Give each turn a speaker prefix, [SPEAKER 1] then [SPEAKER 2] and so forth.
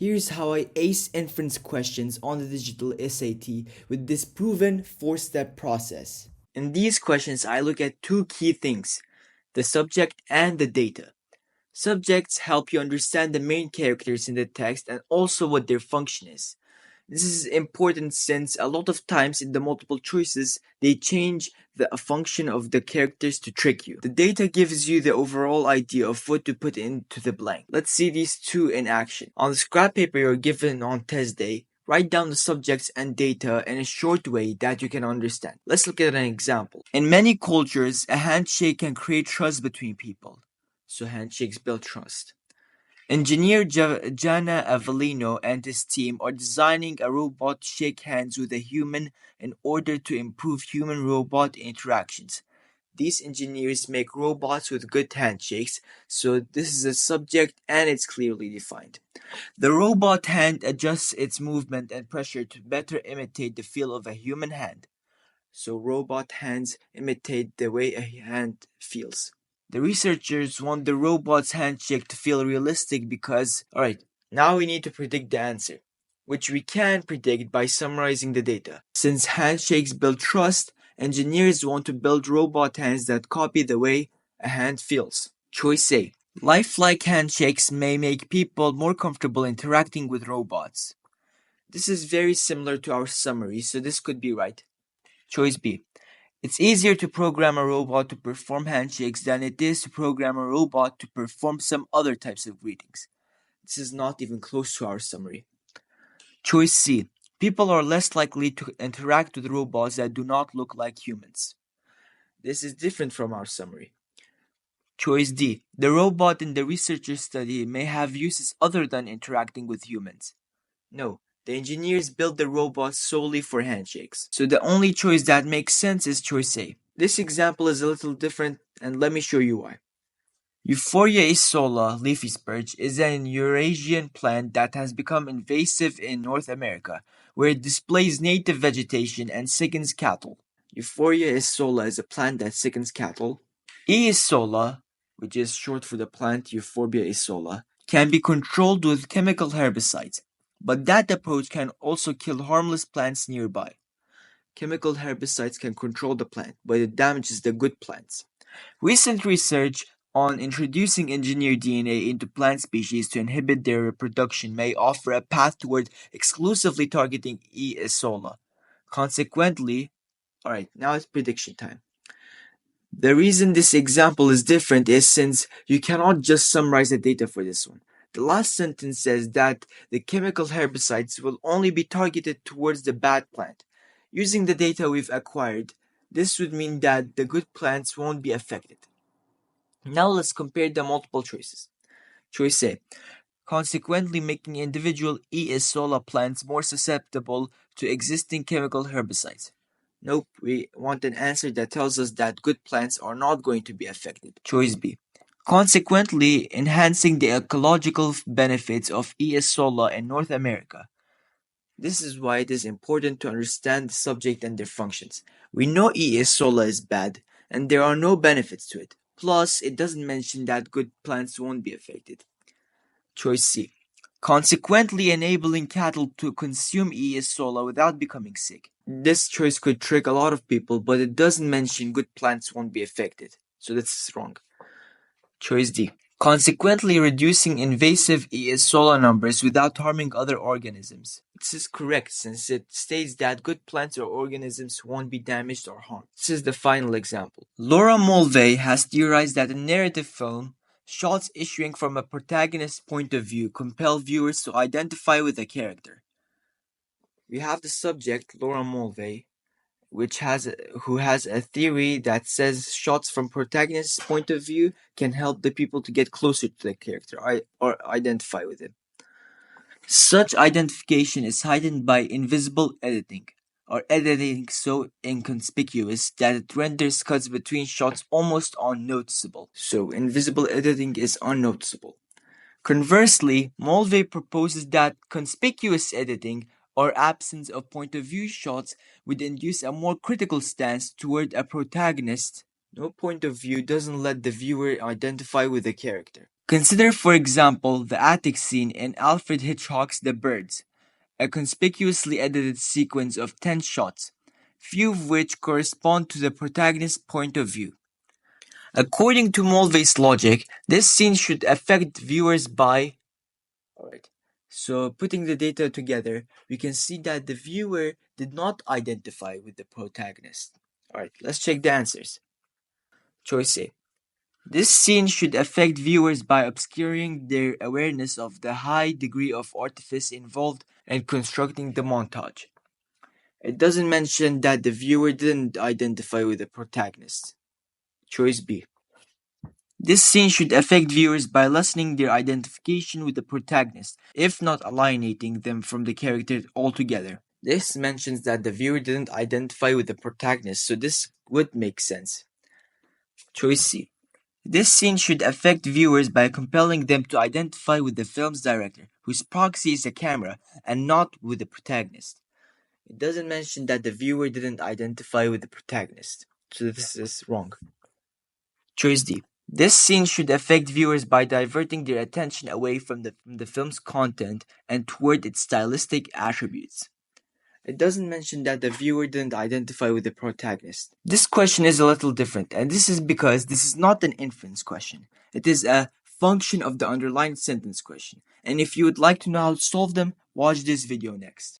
[SPEAKER 1] Here's how I ace inference questions on the digital SAT with this proven 4-step process. In these questions, I look at two key things: the subject and the data. Subjects help you understand the main characters in the text and also what their function is. This is important since a lot of times in the multiple choices, they change the function of the characters to trick you. The data gives you the overall idea of what to put into the blank. Let's see these two in action. On the scrap paper you're given on test day, write down the subjects and data in a short way that you can understand. Let's look at an example. In many cultures, a handshake can create trust between people. So handshakes build trust. Engineer Jana Avellino and his team are designing a robot to shake hands with a human in order to improve human-robot interactions. These engineers make robots with good handshakes, so this is a subject and it's clearly defined. The robot hand adjusts its movement and pressure to better imitate the feel of a human hand. So robot hands imitate the way a hand feels. The researchers want the robot's handshake to feel realistic because, alright, now we need to predict the answer, which we can predict by summarizing the data. Since handshakes build trust, engineers want to build robot hands that copy the way a hand feels. Choice A. Lifelike handshakes may make people more comfortable interacting with robots. This is very similar to our summary, so this could be right. Choice B. It's easier to program a robot to perform handshakes than it is to program a robot to perform some other types of greetings. This is not even close to our summary. Choice C. People are less likely to interact with robots that do not look like humans. This is different from our summary. Choice D. The robot in the researcher's study may have uses other than interacting with humans. No, the engineers built the robot solely for handshakes. So the only choice that makes sense is choice A. This example is a little different, and let me show you why. Euphorbia isola leafy spurge is an Eurasian plant that has become invasive in North America, where it displays native vegetation and sickens cattle. Euphorbia isola is a plant that sickens cattle. E. isola, which is short for the plant Euphorbia isola, can be controlled with chemical herbicides, but that approach can also kill harmless plants nearby. Chemical herbicides can control the plant, but it damages the good plants. Recent research on introducing engineered DNA into plant species to inhibit their reproduction may offer a path toward exclusively targeting E. isola. Consequently, alright, now it's prediction time. The reason this example is different is since you cannot just summarize the data for this one. The last sentence says that the chemical herbicides will only be targeted towards the bad plant. Using the data we've acquired, this would mean that the good plants won't be affected. Now let's compare the multiple choices. Choice A. Consequently making individual E. isola plants more susceptible to existing chemical herbicides. Nope, we want an answer that tells us that good plants are not going to be affected. Choice B. Consequently, enhancing the ecological benefits of E. isola in North America. This is why it is important to understand the subject and their functions. We know E. isola is bad, and there are no benefits to it. Plus, it doesn't mention that good plants won't be affected. Choice C. Consequently enabling cattle to consume E. isola without becoming sick. This choice could trick a lot of people, but it doesn't mention good plants won't be affected. So that's wrong. Choice D. Consequently reducing invasive E. isola numbers without harming other organisms. This is correct since it states that good plants or organisms won't be damaged or harmed. This is the final example. Laura Mulvey has theorized that a narrative film, shots issuing from a protagonist's point of view, compel viewers to identify with a character. We have the subject, Laura Mulvey, who has a theory that says shots from protagonist's point of view can help the people to get closer to the character or identify with him. Such identification is heightened by invisible editing, or editing so inconspicuous that it renders cuts between shots almost unnoticeable. So invisible editing is unnoticeable. Conversely, Mulvey proposes that conspicuous editing, or absence of point-of-view shots, would induce a more critical stance toward a protagonist. No point of view doesn't let the viewer identify with the character. Consider, for example, the attic scene in Alfred Hitchcock's The Birds, a conspicuously edited sequence of 10 shots, few of which correspond to the protagonist's point of view. According to Mulvey's logic, this scene should affect viewers by... Alright, so putting the data together, we can see that the viewer did not identify with the protagonist. Alright, let's check the answers. Choice A. This scene should affect viewers by obscuring their awareness of the high degree of artifice involved in constructing the montage. It doesn't mention that the viewer didn't identify with the protagonist. Choice B. This scene should affect viewers by lessening their identification with the protagonist, if not alienating them from the character altogether. This mentions that the viewer didn't identify with the protagonist, so this would make sense. Choice C. This scene should affect viewers by compelling them to identify with the film's director, whose proxy is a camera, and not with the protagonist. It doesn't mention that the viewer didn't identify with the protagonist, so this is wrong. Choice D. This scene should affect viewers by diverting their attention away from the film's content and toward its stylistic attributes. It doesn't mention that the viewer didn't identify with the protagonist. This question is a little different, and this is because this is not an inference question. It is a function of the underlined sentence question. And if you would like to know how to solve them, watch this video next.